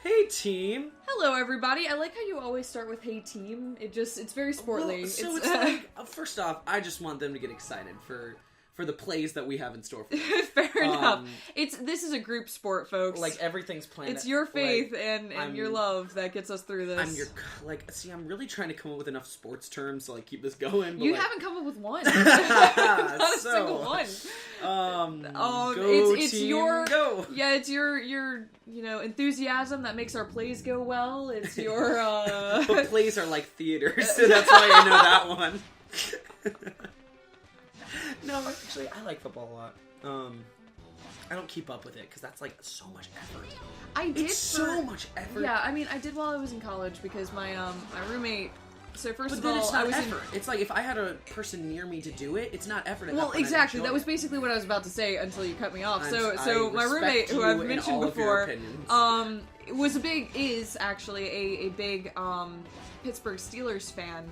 Hey, team. Hello, everybody. I like how you always start with "Hey, team." It's very sportly. Well, so it's like, first off, I just want them to get excited for the plays that we have in store for them. Fair enough. This is a group sport, folks. Like, everything's planned. It's your faith and your love that gets us through this. I'm really trying to come up with enough sports terms to, keep this going. But you haven't come up with one. Not a single one. It's team, your go. Yeah, it's your enthusiasm that makes our plays go well. It's your But plays are like theaters, so that's why I know that one. No, actually, I like football a lot. I don't keep up with it because that's so much effort. So much effort. Yeah, I mean, I did while I was in college because my roommate. So first but of then all, it's not I was effort. It's like if I had a person near me to do it, it's not effort. Well, exactly. That was basically what I was about to say until you cut me off. So my roommate, who I've mentioned before, is actually a big Pittsburgh Steelers fan.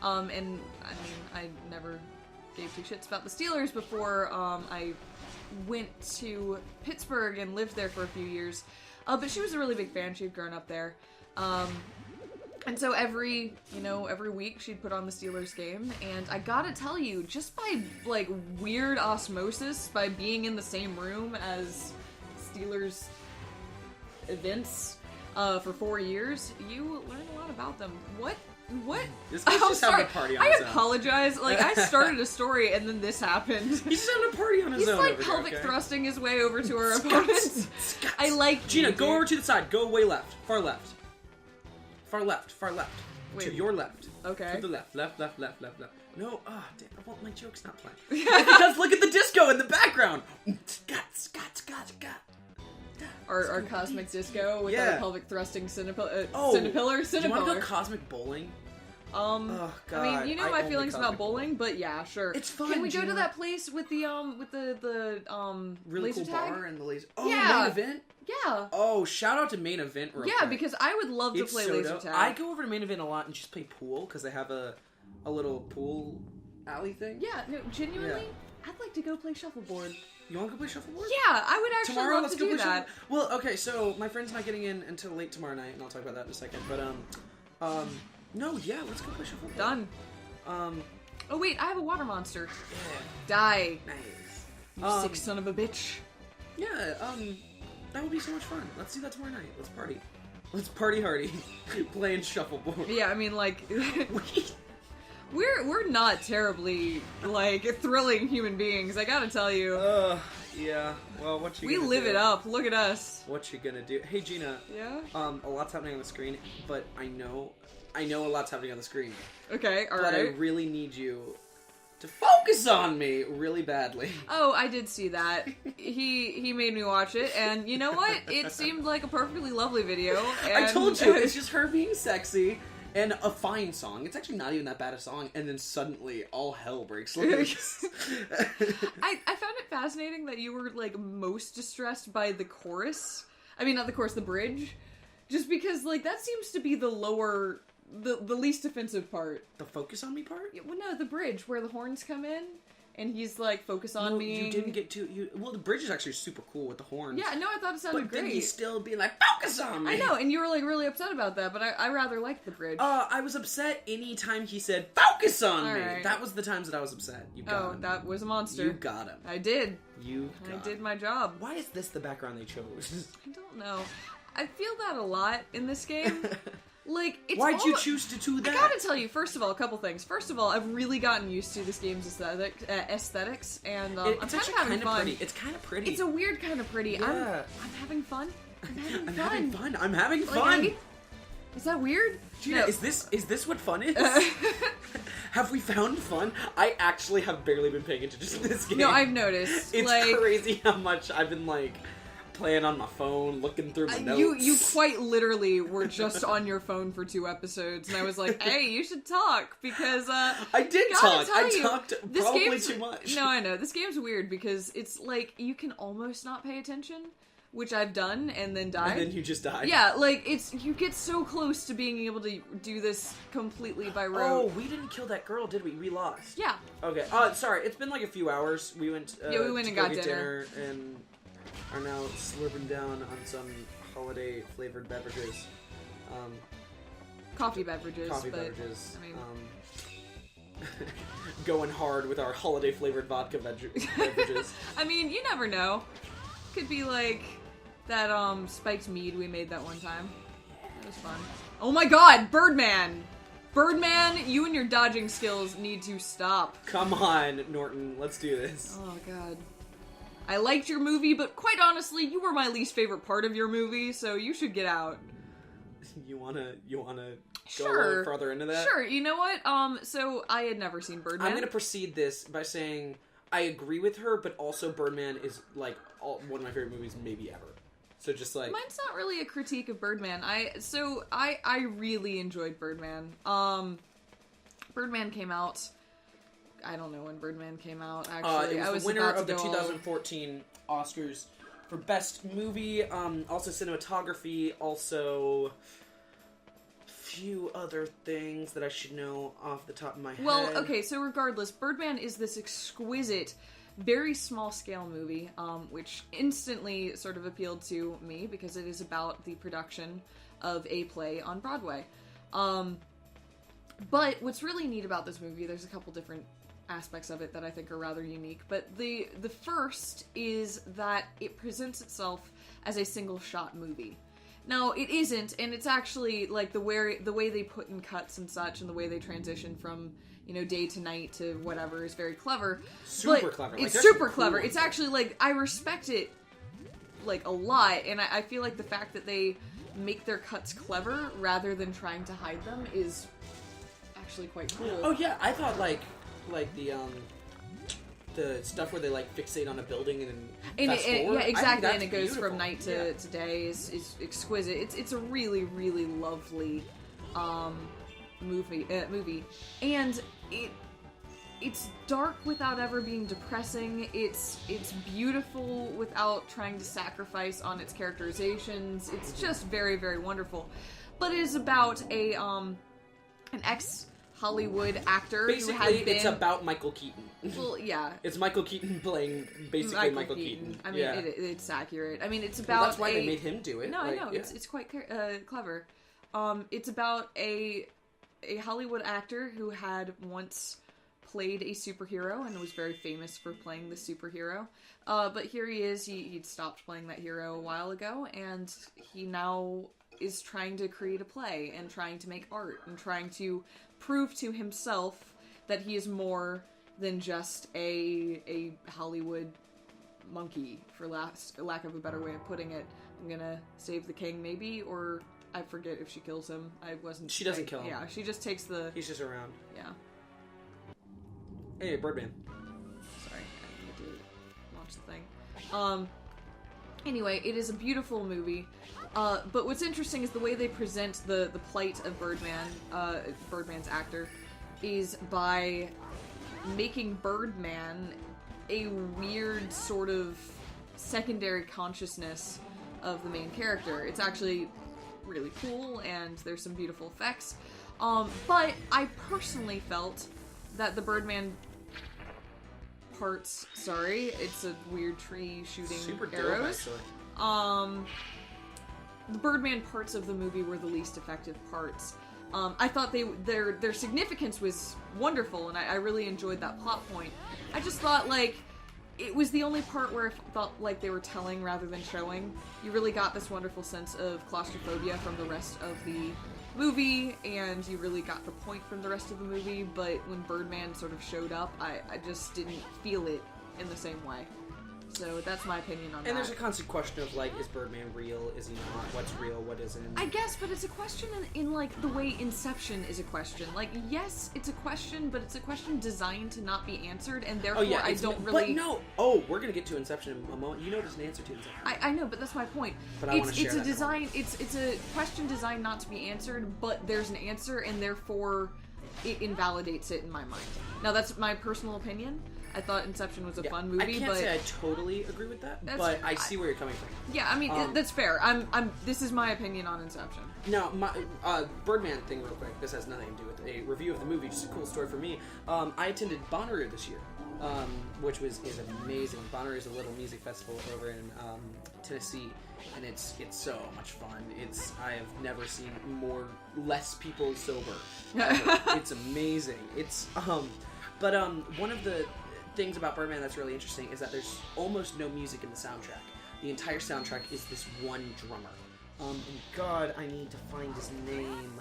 And I mean, I never gave two shits about the Steelers before I went to Pittsburgh and lived there for a few years. But she was a really big fan. She'd grown up there. And so every week she'd put on the Steelers game, and I gotta tell you, just by, weird osmosis, by being in the same room as Steelers events, for 4 years, you learn a lot about them. What? This guy's just having a party on his own. I apologize. I started a story, and then this happened. He's just having a party on his own. He's, pelvic thrusting his way over to our opponents. Gina, go over to the side. Go way left. Far left. Far left. Wait. To your left. Okay. To the left. Left. No, damn, my joke's not playing. Because look at the disco in the background. Our cosmic disco with our pelvic thrusting Cinepillar. Do you want to go cosmic bowling? Oh God! I mean, you know my feelings about bowling, but yeah, sure. It's fun. Can we go to that place with the really laser cool tag? bar and the laser? Oh, yeah. Main Event. Yeah. Oh, shout out to Main Event. Real quick. Because I would love to play laser tag. I go over to Main Event a lot and just play pool because they have a little pool alley thing. Yeah. No, genuinely, I'd like to go play shuffleboard. You want to go play shuffleboard? Yeah, I would actually tomorrow, love to do that. Well, okay, so my friend's not getting in until late tomorrow night, and I'll talk about that in a second. But no, yeah, let's go play shuffleboard. Done. Oh wait, I have a water monster. Yeah. Die. Nice. You sick son of a bitch. Yeah. That would be so much fun. Let's do that tomorrow night. Let's party. Let's party hardy. Playing shuffleboard. Yeah, I mean, We're not terribly, thrilling human beings, I gotta tell you. Yeah. Well, what you We gonna live do? it up, look at us. What you gonna do? Hey, Gina. Yeah? A lot's happening on the screen, but I know a lot's happening on the screen. Okay, alright. But I really need you to focus on me really badly. Oh, I did see that. He made me watch it, and you know what? It seemed like a perfectly lovely video. And I told you, it's just her being sexy. And a fine song. It's actually not even that bad a song, and then suddenly all hell breaks loose. I found it fascinating that you were most distressed by the chorus. I mean, not the chorus, the bridge. Just because that seems to be the lower, the least offensive part. The focus on me part? Yeah, well, no, the bridge where the horns come in. And he's focus on me. You didn't get to well, the bridge is actually super cool with the horns. Yeah, no, I thought it sounded great. But then he's still being focus on me. I know, and you were really upset about that, but I rather liked the bridge. I was upset anytime he said focus on me. Right. That was the times that I was upset. You got him. That was a monster. You got him. I did. I did my job. Why is this the background they chose? I don't know. I feel that a lot in this game. Why'd you choose to do that? I gotta tell you, first of all, a couple things. First of all, I've really gotten used to this game's aesthetics, and I'm kind of having fun. Pretty. It's kind of pretty. It's a weird kind of pretty. Yeah. I'm having fun. I'm having fun. Is that weird? Gina, no. is this what fun is? Have we found fun? I actually have barely been paying attention to this game. No, I've noticed. It's crazy how much I've been playing on my phone, looking through my notes. You quite literally were just on your phone for 2 episodes, and I was like, hey, you should talk, because, I did talk. I talked probably too much. No, I know. This game's weird, because it's you can almost not pay attention, which I've done, and then died. And then you just died. Yeah, you get so close to being able to do this completely by rote. Oh, we didn't kill that girl, did we? We lost. Yeah. Okay. Sorry, it's been a few hours. We went, we went and got dinner, and are now slurping down on some holiday flavored beverages. Coffee beverages. Beverages. I mean, going hard with our holiday flavored vodka beverages. I mean, you never know. Could be like that spiked mead we made that one time. It was fun. Oh my god, Birdman! Birdman, you and your dodging skills need to stop. Come on, Norton, let's do this. Oh god. I liked your movie, but quite honestly, you were my least favorite part of your movie, so you should get out. You wanna go a Sure. little further into that? Sure, you know what? So I had never seen Birdman. I'm gonna precede this by saying I agree with her, but also Birdman is like one of my favorite movies maybe ever. So just like... Mine's not really a critique of Birdman. I really enjoyed Birdman. Birdman came out... I don't know when Birdman came out, actually. It was the winner of the 2014 Oscars for Best Movie, also cinematography, also a few other things that I should know off the top of my head. Well, okay, so regardless, Birdman is this exquisite, very small-scale movie, which instantly sort of appealed to me because it is about the production of a play on Broadway. But what's really neat about this movie, there's a couple different aspects of it that I think are rather unique, but the first is that it presents itself as a single-shot movie. Now, it isn't, and it's actually, like, the way they put in cuts and such, and the way they transition from, you know, day to night to whatever is very clever. Super clever. It's super clever. It's actually, like, I respect it, like, a lot, and I feel like the fact that they make their cuts clever rather than trying to hide them is actually quite cool. Oh, yeah, I thought, like the stuff where they like fixate on a building and fast forward. Yeah, exactly, and it goes beautiful. from night to day is exquisite. It's a really, really lovely movie, and it's dark without ever being depressing. It's beautiful without trying to sacrifice on its characterizations. It's just very, very wonderful. But it is about an ex-Hollywood actor basically, who had been... it's about Michael Keaton. Well, yeah. It's Michael Keaton playing basically Michael Keaton. I mean, it's accurate. I mean, it's about... Well, that's why they made him do it. No, like, I know. Yeah. It's quite clever. It's about a Hollywood actor who had once played a superhero and was very famous for playing the superhero. But here he is. He'd stopped playing that hero a while ago, and he now is trying to create a play and trying to make art and trying to prove to himself that he is more than just a Hollywood monkey, for lack of a better way of putting it. I'm gonna save the king, maybe, or I forget if she kills him. She doesn't kill him. Yeah, she just takes the... He's just around. Yeah. Hey, Birdman. Sorry, I need to launch the thing. Anyway, it is a beautiful movie. But what's interesting is the way they present the plight of Birdman, Birdman's actor, is by making Birdman a weird sort of secondary consciousness of the main character. It's actually really cool, and there's some beautiful effects. But I personally felt that the Birdman parts... Sorry, it's a weird tree shooting Super arrows. dope, actually. The Birdman parts of the movie were the least effective parts. I thought their significance was wonderful, and I really enjoyed that plot point. I just thought, like, it was the only part where I felt like they were telling rather than showing. You really got this wonderful sense of claustrophobia from the rest of the movie, and you really got the point from the rest of the movie, but when Birdman sort of showed up, I just didn't feel it in the same way. So that's my opinion on that. And there's a constant question of, like, is Birdman real? Is he not? What's real? What isn't? I guess, but it's a question in like, the way Inception is a question. Like, yes, it's a question, but it's a question designed to not be answered, and therefore I don't really... But no! Oh, we're gonna get to Inception in a moment. You know there's an answer to Inception. I know, but that's my point. But I want to share it's a that design. It's a question designed not to be answered, but there's an answer, and therefore it invalidates it in my mind. Now, that's my personal opinion. I thought Inception was a fun movie, I can't but say I totally agree with that, but I see where you're coming from. Yeah, I mean that's fair. This is my opinion on Inception. Now, my Birdman thing, real quick. This has nothing to do with a review of the movie. Just a cool story for me. I attended Bonnaroo this year. which is amazing. Bonnaroo is a little music festival over in Tennessee, and it's so much fun. I have never seen less people sober. It's amazing. But one of the things about Birdman that's really interesting is that there's almost no music in the soundtrack. The entire soundtrack is this one drummer. And God, I need to find his name.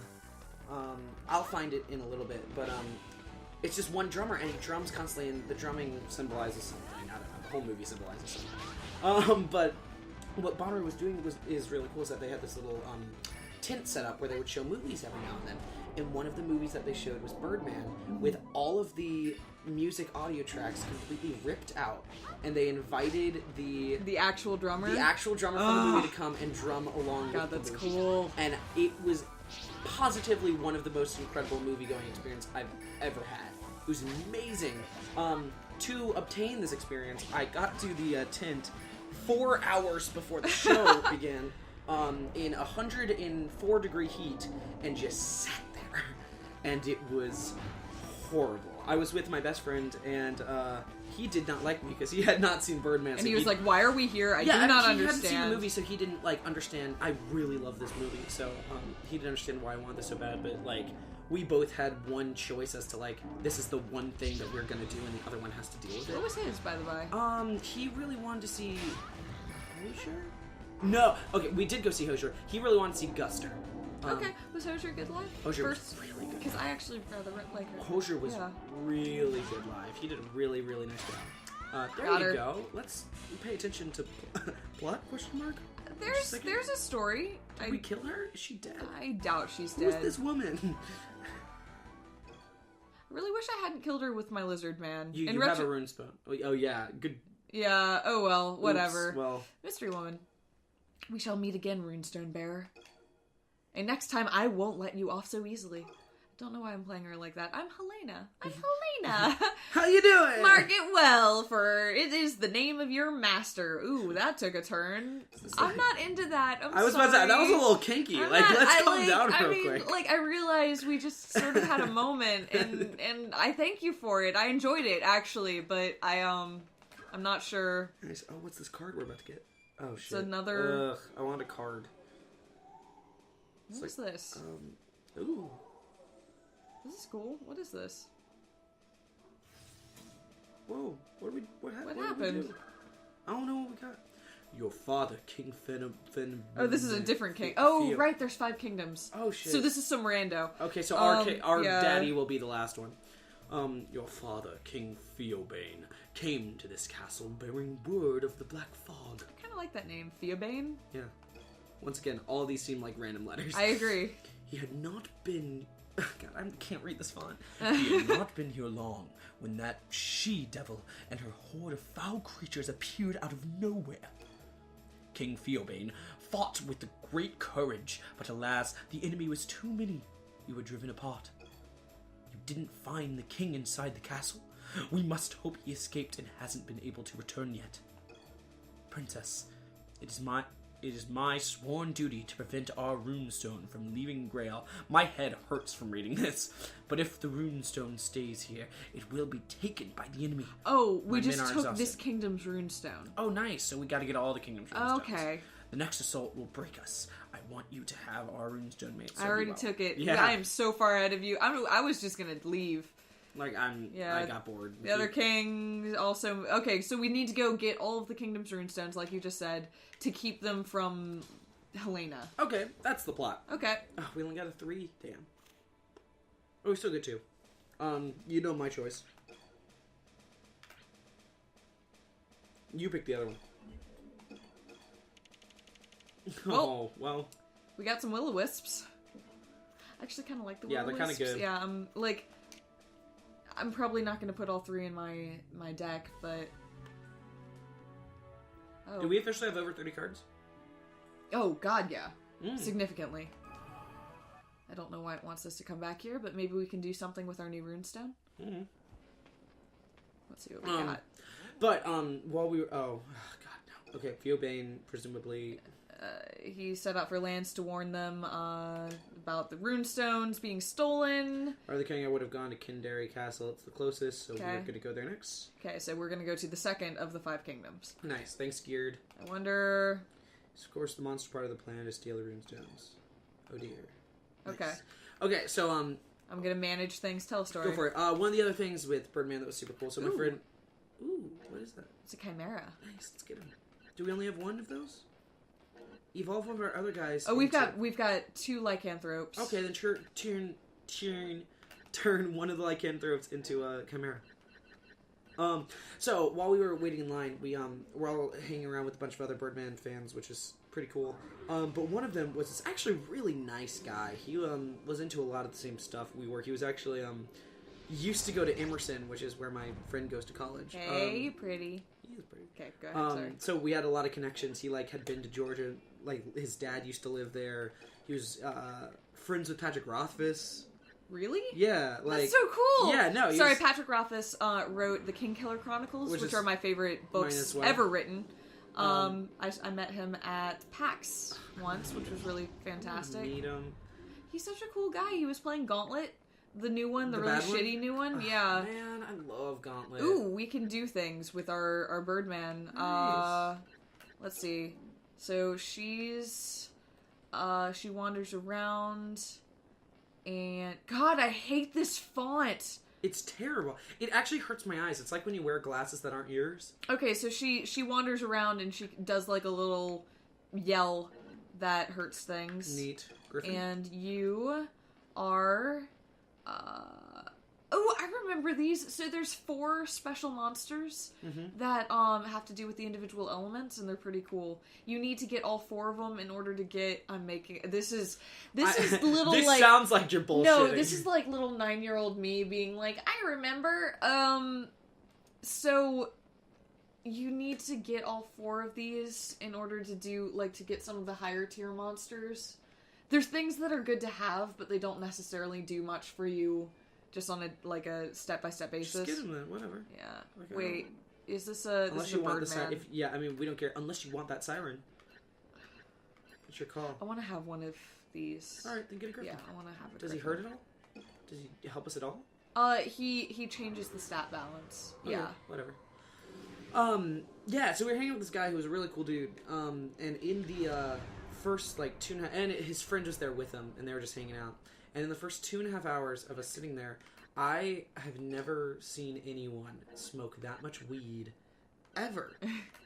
I'll find it in a little bit, but it's just one drummer, and he drums constantly, and the drumming symbolizes something. I don't know, the whole movie symbolizes something. But what Bonnaroo was doing is really cool, is that they had this little tent set up where they would show movies every now and then. And one of the movies that they showed was Birdman, with all of the music audio tracks completely ripped out, and they invited the actual drummer? The actual drummer from the movie to come and drum along with the movie. That's cool. And it was positively one of the most incredible movie-going experience I've ever had. It was amazing. To obtain this experience, I got to the tent 4 hours before the show began, in 104-degree heat, and just sat there. And it was horrible. I was with my best friend, and he did not like me because he had not seen Birdman. And he was like, "Why are we here? I do not understand." He hadn't seen the movie, so he didn't understand. I really love this movie, so he didn't understand why I wanted this so bad. But we both had one choice as to this is the one thing that we're gonna do, and the other one has to deal with it. What was his, by the way? He really wanted to see Hozier. No, okay, we did go see Hozier. He really wanted to see Guster. Okay, was Hozier good live? Hozier was really good. Because I actually rather like her. Hozier was really good live. He did a really, really nice job. There you go. Let's pay attention to plot? Question mark. There's a story. Did we kill her? Is she dead? I doubt she's dead. Who's this woman? I really wish I hadn't killed her with my lizard man. You have a rune stone. Oh yeah, good. Yeah. Oh well. Whatever. Oops, well, mystery woman. We shall meet again, runestone bearer. And next time, I won't let you off so easily. Don't know why I'm playing her like that. I'm Helena. How you doing? Mark it well, for it is the name of your master. Ooh, that took a turn. I'm not into that. I was about to say, that was a little kinky. Let's calm down real quick. I realized we just sort of had a moment, and I thank you for it. I enjoyed it, actually, but I'm not sure. Nice. Oh, what's this card we're about to get? Oh, shit. It's another... Ugh, I want a card. What is this? Ooh. This is cool. What is this? Whoa. What happened? I don't know what we got. Your father, King Fen... Oh, this is a different king. Oh, right, there's 5 kingdoms. Oh, shit. So this is some rando. Okay, so our daddy will be the last one. Your father, King Theobane, came to this castle bearing word of the Black Fog. I kind of like that name, Theobane. Yeah. Once again, all these seem like random letters. I agree. He had not been... God, I can't read this font. He had not been here long when that she-devil and her horde of foul creatures appeared out of nowhere. King Theobane fought with great courage, but alas, the enemy was too many. We were driven apart. You didn't find the king inside the castle? We must hope he escaped and hasn't been able to return yet. Princess, it is my sworn duty to prevent our runestone from leaving Grail. My head hurts from reading this. But if the runestone stays here, it will be taken by the enemy. Oh, we just took this kingdom's runestone. Oh, nice. So we gotta get all the kingdom's runestones. Okay. The next assault will break us. I want you to have our runestone made. I already took it. Yeah. I am so far ahead of you. I was just gonna leave. I got bored. The other king also... Okay, so we need to go get all of the kingdom's runestones, like you just said, to keep them from Helena. Okay, that's the plot. Okay. Oh, we only got a 3? Damn. Oh, we still get 2. You know my choice. You pick the other one. Well, well. We got some will-o-wisps. I actually kind of like the will-o-wisps. Yeah, they're kind of good. Yeah, I'm probably not going to put all 3 in my deck, but... Oh. Do we officially have over 30 cards? Oh, God, yeah. Significantly. I don't know why it wants us to come back here, but maybe we can do something with our new runestone. Mm-hmm. Let's see what we got. But, while we were... Oh, God, no. Okay, Theobane, presumably... he set out for Lance to warn them about the runestones being stolen. Are the king, I would have gone to Kindary Castle. It's the closest, so we're going to go there next. Okay, so we're going to go to the second of the 5 kingdoms. Nice. Thanks, Geared. I wonder... Of course, the monster part of the plan to steal the runestones. Oh, dear. Nice. Okay. Okay, so, I'm going to manage things. Tell a story. Go for it. One of the other things with Birdman that was super cool, so my friend... Ooh, what is that? It's a chimera. Nice, let's get him. Do we only have one of those? Evolve one of our other guys. Oh, we've got 2 lycanthropes. Okay, then turn one of the lycanthropes into a chimera. So while we were waiting in line, we're all hanging around with a bunch of other Birdman fans, which is pretty cool. But one of them was this actually really nice guy. He was into a lot of the same stuff we were. He was actually used to go to Emerson, which is where my friend goes to college. Hey, pretty. He is pretty. Okay, go ahead. Sorry. So we had a lot of connections. He had been to Georgia. His dad used to live there. He was friends with Patrick Rothfuss. Really? Yeah, that's so cool. Yeah, no. Sorry, Patrick Rothfuss wrote the King Killer Chronicles, which are my favorite books ever written. I met him at PAX once, which was really fantastic. Meet him. He's such a cool guy. He was playing Gauntlet, the new one, the really shitty new one. Yeah. Man, I love Gauntlet. Ooh, we can do things with our Birdman. Nice. Let's see. So she wanders around, and God, I hate this font. It's terrible. It actually hurts my eyes. It's like when you wear glasses that aren't yours. Okay, so she wanders around and she does a little yell that hurts things. Neat. Griffin. And you are oh, I remember these. So there's 4 special monsters that have to do with the individual elements, and they're pretty cool. You need to get all 4 of them in order to get. This is little this like. sounds like you're bullshitting. No, this is like little 9-year-old me being like, I remember. So you need to get all 4 of these in order to do to get some of the higher tier monsters. There's things that are good to have, but they don't necessarily do much for you. Just on a step-by-step basis. Just get him then, whatever. Yeah. Wait, is this a unless you want Birdman? We don't care. Unless you want that siren. It's your call. I want to have one of these. Alright, then get a Griffin. Yeah, I want to have a Does he hurt at all? Does he help us at all? He changes the stat balance. Okay, yeah. Whatever. Yeah, so we were hanging with this guy who was a really cool dude. And in the first 2.5, and his friend was there with him, and they were just hanging out. And in the first 2.5 hours of us sitting there, I have never seen anyone smoke that much weed ever.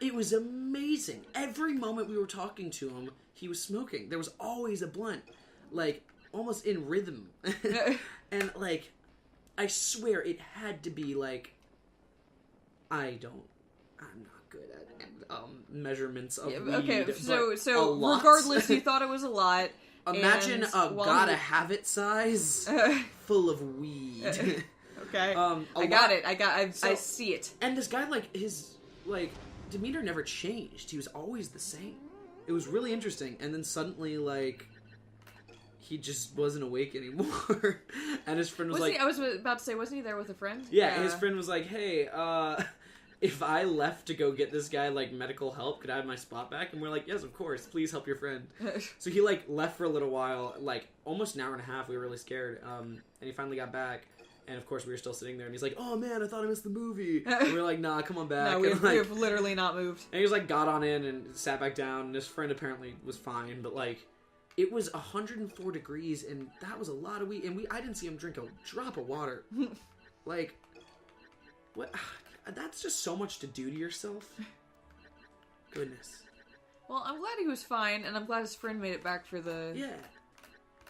It was amazing. Every moment we were talking to him, he was smoking. There was always a blunt, almost in rhythm. And I swear it had to be I'm not good at measurements of weed. Okay, so a lot. Regardless, you thought it was a lot. Imagine a gotta have it size full of weed. Okay, I got it. I see it. And this guy, his demeanor never changed. He was always the same. It was really interesting. And then suddenly, he just wasn't awake anymore. And his friend was like, I was about to say, wasn't he there with a friend? Yeah, his friend was like, hey, if I left to go get this guy, medical help, could I have my spot back? And we're like, yes, of course. Please help your friend. So he, left for a little while, almost an hour and a half. We were really scared. And he finally got back. And, of course, we were still sitting there. And he's like, oh, man, I thought I missed the movie. And we were like, nah, come on back. No, we've literally not moved. And he was got on in and sat back down. And his friend apparently was fine. But, it was 104 degrees. And that was a lot of weed. And I didn't see him drink a drop of water. What... That's just so much to do to yourself. Goodness. Well, I'm glad he was fine, and I'm glad his friend made it back for the... Yeah.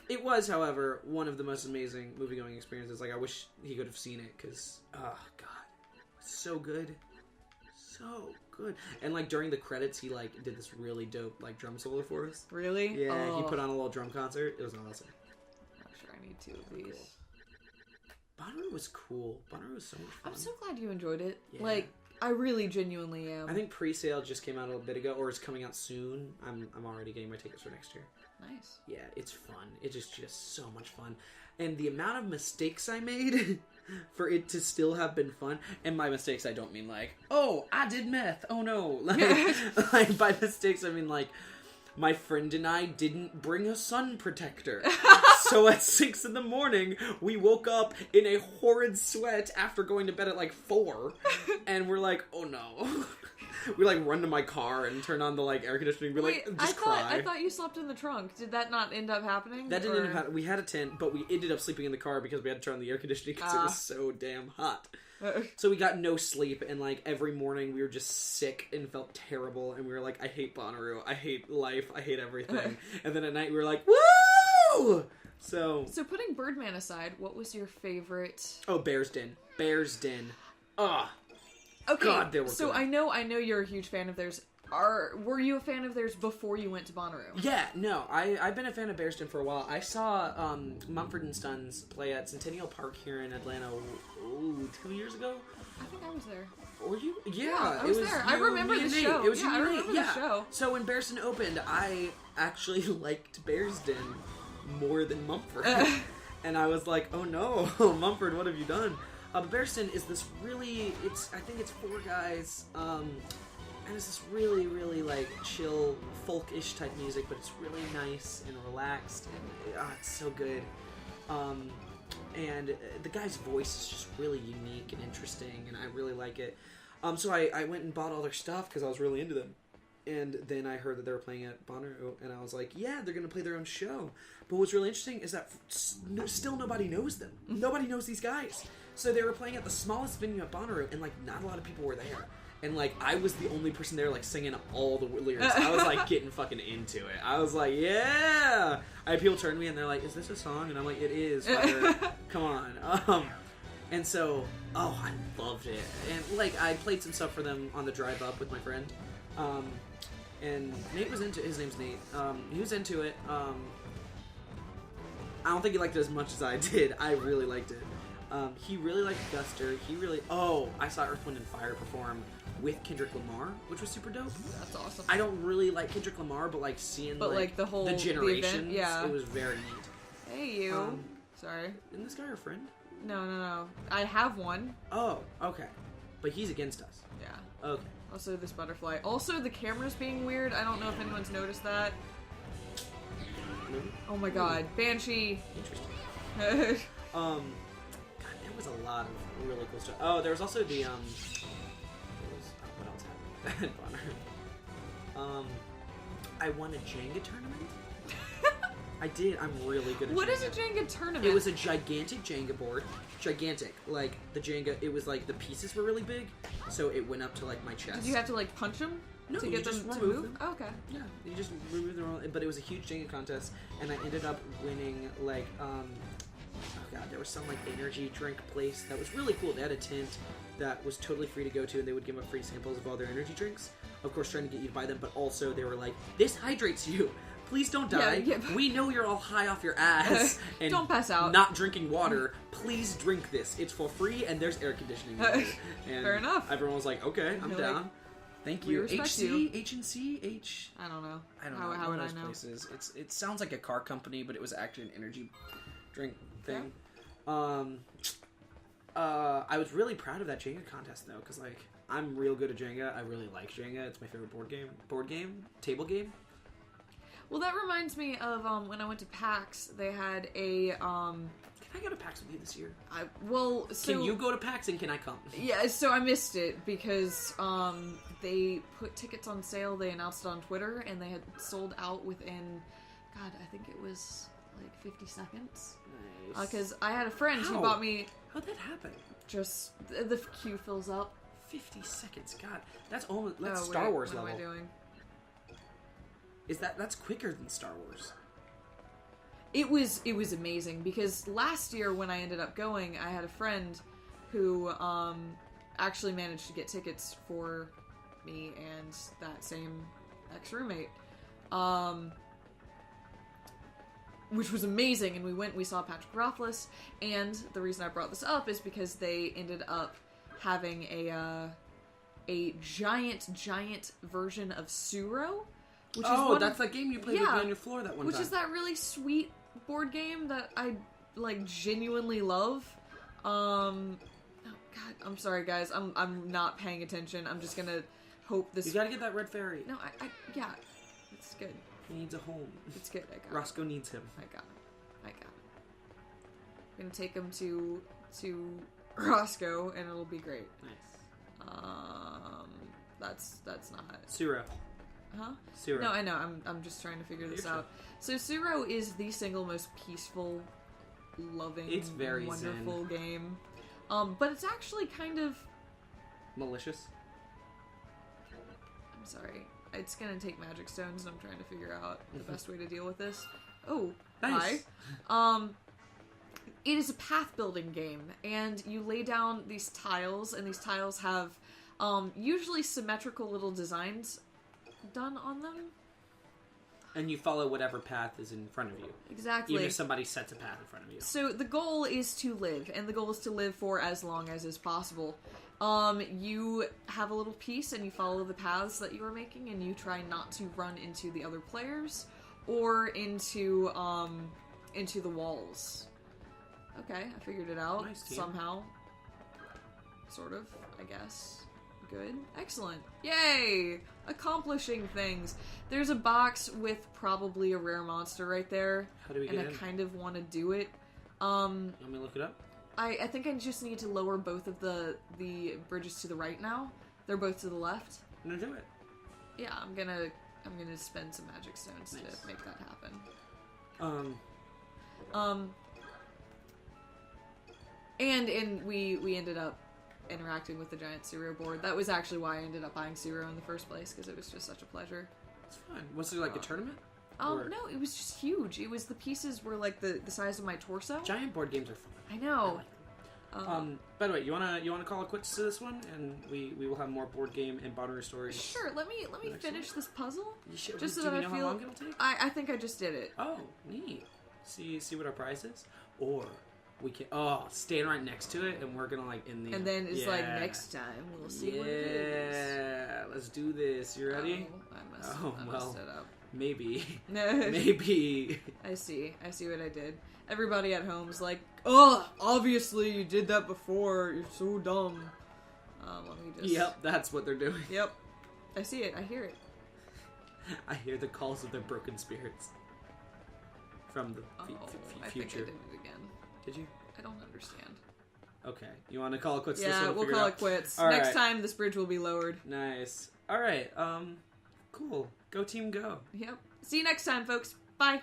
It was, however, one of the most amazing movie-going experiences. I wish he could have seen it, because, oh, God. So good. So good. And, during the credits, he, did this really dope, drum solo for us. Really? Yeah, he put on a little drum concert. It was awesome. I'm sure I need 2 of these. Cool. Bonnaroo was cool. Bonnaroo was so much fun. I'm so glad you enjoyed it. Yeah. I really genuinely am. I think pre-sale just came out a little bit ago, or it's coming out soon. I'm already getting my tickets for next year. Nice. Yeah, it's fun. It's just so much fun. And the amount of mistakes I made for it to still have been fun, and by mistakes I don't mean oh, I did meth. Oh no. By mistakes I mean my friend and I didn't bring a sun protector. So at 6 a.m, we woke up in a horrid sweat after going to bed at like 4. And we're like, oh no. We like run to my car and turn on the like air conditioning and be like, just cry. I thought you slept in the trunk. Did that not end up happening? That didn't end up happening. We had a tent, but we ended up sleeping in the car because we had to turn on the air conditioning because it was so damn hot. So we got no sleep, and like every morning we were just sick and felt terrible, and we were like, I hate Bonnaroo, I hate life, I hate everything. And then at night we were like, woo! So putting Birdman aside, what was your favorite? Oh, Bear's Den. Bear's Den. Ugh. Okay, God, they were so good. I know you're a huge fan of theirs. Were you a fan of theirs before you went to Bonnaroo? Yeah, no, I've been a fan of Bear's Den for a while. I saw Mumford & Sons play at Centennial Park here in Atlanta 2 years ago. I think I was there. Were you? Yeah, I it was there. I remember the show. It was I remember the show. So when Bear's Den opened, I actually liked Bear's Den more than Mumford. And I was like, oh no, Mumford, what have you done? But Bear's Den is this really, I think it's 4 guys, and it's this really, really, like, chill, folk-ish type music, but it's really nice and relaxed, and it's so good. And the guy's voice is just really unique and interesting, and I really like it. So I went and bought all their stuff because I was really into them. And then I heard that they were playing at Bonnaroo, and I was like, yeah, they're going to play their own show. But what's really interesting is that still nobody knows them. Nobody knows these guys. So they were playing at the smallest venue at Bonnaroo, and, like, not a lot of people were there. And, like, I was the only person there, like, singing all the lyrics. I was, like, getting fucking into it. I was like, yeah! I had people turn to me, and they're like, is this a song? And I'm like, it is, fucker. Come on. And so, I loved it. And, like, I played some stuff for them on the drive up with my friend. And Nate was into it. His name's Nate. He was into it. I don't think he liked it as much as I did. I really liked it. He really liked Guster. I saw Earth, Wind, and Fire perform with Kendrick Lamar, which was super dope. That's awesome. I don't really like Kendrick Lamar, but like seeing the generations, it was very neat. Hey, you. Sorry. Isn't this guy your friend? No. I have one. Oh, okay. But he's against us. Yeah. Okay. Also, this butterfly. Also, the camera's being weird. I don't know if anyone's noticed that. Maybe? Oh my god. Banshee. Interesting. God, there was a lot of really cool stuff. Oh, there was also the, what else happened at Bonnaroo? I won a Jenga tournament. I did. I'm really good at Jenga. What is a Jenga tournament? It was a gigantic Jenga board. Gigantic. Like, the Jenga, it was like, the pieces were really big, so it went up to, like, my chest. Did you have to, like, punch them? No, to you get just them to remove move? them. Oh, okay. Yeah, you just remove them all, but it was a huge Jenga contest, and I ended up winning, like, oh god, there was some, like, energy drink place that was really cool. They had a tent that was totally free to go to, and they would give up free samples of all their energy drinks. Of course, trying to get you to buy them, but also they were like, this hydrates you. Please don't die. Yeah. We know you're all high off your ass and don't pass out. Not drinking water. Please drink this. It's for free, and there's air conditioning. And fair enough. Everyone was like, okay, I'm down. Like, thank you. HC? H&C? H? I don't know. I don't know. How would I know? Places. It sounds like a car company, but it was actually an energy drink thing. Yeah. I was really proud of that Jenga contest, though, because, like, I'm real good at Jenga. I really like Jenga. It's my favorite table game. Well, that reminds me of when I went to PAX. They had a. Can I go to PAX with you this year? So, can you go to PAX and can I come? Yeah, so I missed it because they put tickets on sale. They announced it on Twitter, and they had sold out within, God, I think it was like 50 seconds. Nice. Because I had a friend who bought me. How'd that happen? Just the queue fills up. 50 seconds. God, that's almost Star Wars level. What am I doing? That's quicker than Star Wars. It was amazing because last year when I ended up going, I had a friend who actually managed to get tickets for me and that same ex-roommate, which was amazing. And we saw Patrick Rothfuss, and the reason I brought this up is because they ended up having a giant version of Suro. Which is that's that game you played with me on your floor that one time. Which is that really sweet board game that I, like, genuinely love. Oh, God, I'm sorry, guys. I'm not paying attention. I'm just gonna hope this... You gotta get that red fairy. No, yeah. It's good. He needs a home. It's good. I got Roscoe needs him. I got it. I'm gonna take him to Roscoe, and it'll be great. Nice. That's not Suro. Huh? Suro. No, I know. I'm just trying to figure this out. So Suro is the single most peaceful, loving, it's very wonderful game. But it's actually kind of malicious. I'm sorry. It's gonna take magic stones, and I'm trying to figure out the best way to deal with this. Oh, nice. Hi. It is a path building game, and you lay down these tiles, and these tiles have usually symmetrical little designs done on them. And you follow whatever path is in front of you. Exactly. Even if somebody sets a path in front of you. So the goal is to live, and the goal is to live for as long as is possible. You have a little piece, and you follow the paths that you are making, and you try not to run into the other players or into the walls. Okay, I figured it out. Nice, team. Somehow. Sort of, I guess. Good. Excellent. Yay! Accomplishing things. There's a box with probably a rare monster right there. How do we get in? And I kind of want to do it. Let me look it up. I think I just need to lower both of the bridges to the right now. They're both to the left. I'm gonna do it. Yeah, I'm gonna spend some magic stones to make that happen. And we ended up interacting with the giant Suro board. That was actually why I ended up buying Suro in the first place, because it was just such a pleasure. It's fun. Was there like a tournament? No, it was just huge. It was the pieces were like the size of my torso. Giant board games are fun. I know. By the way, you wanna call it quits to this one, and we will have more board game and Bonner stories. Sure. Let me finish this puzzle. Just Just so do that we I know feel. how long it'll take? I think I just did it. Oh, neat. See what our prize is, or we can stand right next to it, and we're gonna like in the and then it's like next time we'll see what it is. Yeah, let's do this. You ready? I messed it up. Maybe. Maybe. I see what I did. Everybody at home's like, oh, obviously you did that before. You're so dumb. Let me just. Yep, that's what they're doing. Yep, I see it. I hear it. I hear the calls of their broken spirits from the I future. think I did it again. Did you? I don't understand. Okay, you want to call it quits? Yeah, we'll call it quits. All Next right. time, this bridge will be lowered. Nice. All right. Cool. Go team, go. Yep. See you next time, folks. Bye.